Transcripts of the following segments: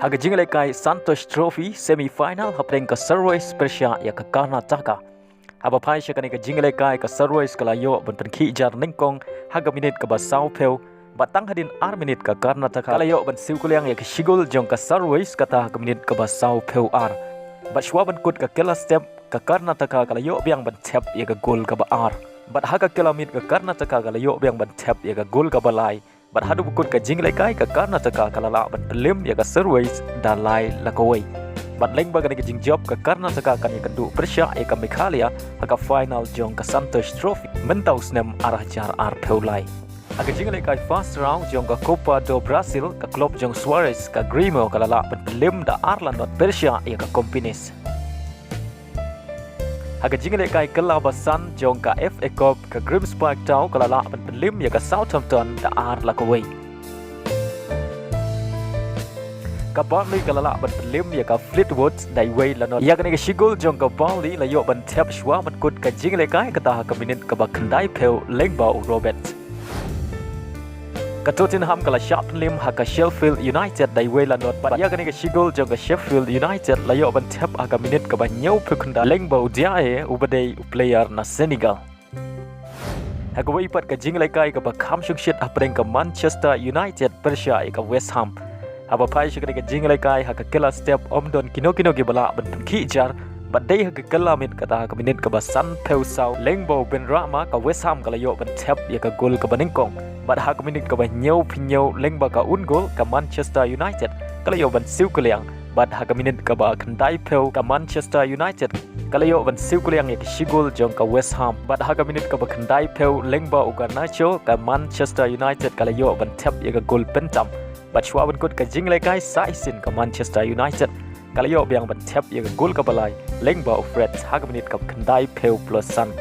Haga Jingialehkai Santos Trophy semi-final hapreng ka Sarwais Persia ya ka Karnataka. Haba pai syakani ka Jingialehkai ka Sarwais kalayo ban Kynjat ningkong haga minit ka basau peu batang hadin 6 minit ka Karnataka kalayo ban siukuliang ya ka Shigul jong ka Sarwais kata ka minit ka basau peu ar. Bat shwa ban kut ka kela step ka Karnataka kalayo biang ban tap ya ka gol ka ba ar. Bat haga kilometer ka Karnataka kalayo biang ban tap ya ka gol ka balai. Bat Haduh bukut ka Jingialehkai ka Karnataka kalala ban pelim ya ka Sarwais dalai lakawai. Bat leng bagani ka Jingjop ka Karnataka kan ya kendu Persia ya ka Meghalaya haka final jong ka Santos Trophy mentau snem arah jar ar peulai. Haka Jingialehkai first round jong ka Copa do Brasil ka klub jong Suarez ka Grêmio kalala ban pelim da Arlandot Persia ya ka Compinis. Haka Jingialehkai kelabasan jong ka FA Cup ka Grimsby Town kalala ban pelim ya ka Southampton da ar lakawai. Ka Burnley kalala ban pelim ya ka Fleetwood dai way lanot. Ya ka Shigul jong ka Burnley layo ban tap shwa ban kut ka Jingialehkai kata ka minit ka ba khandai peu lengbau Robert. Ka Tottenham kala Sharplim haka Sheffield United dai way lanot bat ya ka Shigul jong ka Sheffield United layo ban tap haka minit ka ba nyau peu khanda lengbau diae ubadai player na Senegal. Haka way pat ka Jingialehkai ka ba kham shukshit apreng ka Manchester United Persia ka West Ham. Haba pai syakani ka Jingialehkai haka kela step omdon kino-kino ge bala ban Kynjat badai haka kela minit kata haka minit ka ba san peu sau lengbau ben rama ka West Ham kalayo ban tap ya ka gol ka baningkong. Bat haka minit ka ba nyau pinyau lengba ka un gol ka Manchester United kalayo ban siukuliang. Bat haka minit ka ba khandai peu ka Manchester United kalayo ban siukuliang ya ka Shigul jong ka West Ham. Bat haka minit ka ba khandai peu lengba Nacho ka Manchester United kalayo ban tap ya ka gol pentam. Bat shwa ban kut ka Jingialehkai saisin ka Manchester United kalayo biang ban tap ya ka gol ka balai lengba Fred haka minit ka khandai peu plus san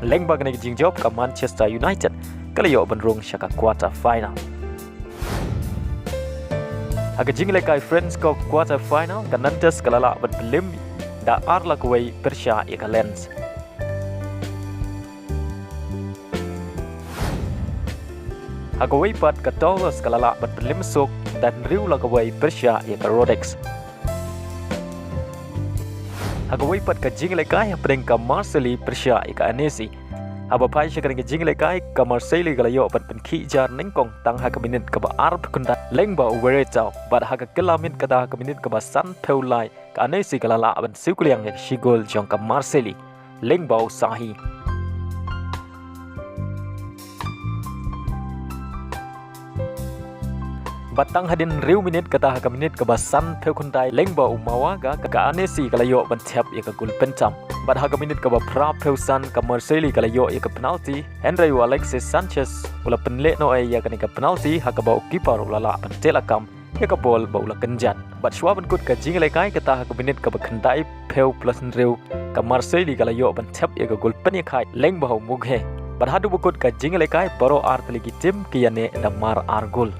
lengba ka Jingjop ka Manchester United kalayo ban rung syaka Quater-Final. Haka Jingialehkai Friends Cup Quater-Final kan nantes kalala ban pelim da ar lakawai Persia ya ka Lens. Haka way pat ka Taurus kalala ban pelim sok dan riu lakawai Persia ya ka Rodex. Haka way pat ka Jingialehkai apreng ka Marseille Persia ya ka Annecy. Haba pai syakani ka Jingialehkai ka Marseille kalayo ban Kynjat ningkong tang haka minit ka ba arp kunda lengba uberetau bat haka kilamit ka haka minit ka ba san peulai ka Annecy kalala ban siukuliang ya Shigul jong ka Marseille lengba sahi. Batang hadin riu minit kata haka minit ka ba san peu kundai lengba umawaga ka Annecy kalayo ban tap ya ka gol pentam. Bat haka minit ka ba pra peu san ka Marseille kalayo ya ka penalti Henry Alexis Sanchez ula penle no ya ka penalti haka ba keeper ulala ban telakam ya ka bol ba ula Kynjat. Bat shwa ban kut ka Jingialehkai kata haka minit ka ba khandai peu plus riu ka Marseille kalayo ban tap ya ka gol penyakai lengba mughe. Bat Haduh bukut ka Jingialehkai paro art legitim kiyane damar argul.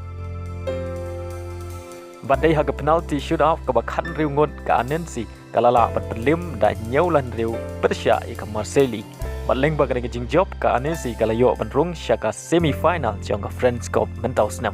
Badai haga penalti shootout ka bakhan riu Ngut ka Annecy kalala bat pelim da nyaulan riu Persia ya ka Marseille. Bat leng bagani ka Jingjop ka Annecy kalayo ban rung syaka semi final jong ka Friends Cup mentau snam.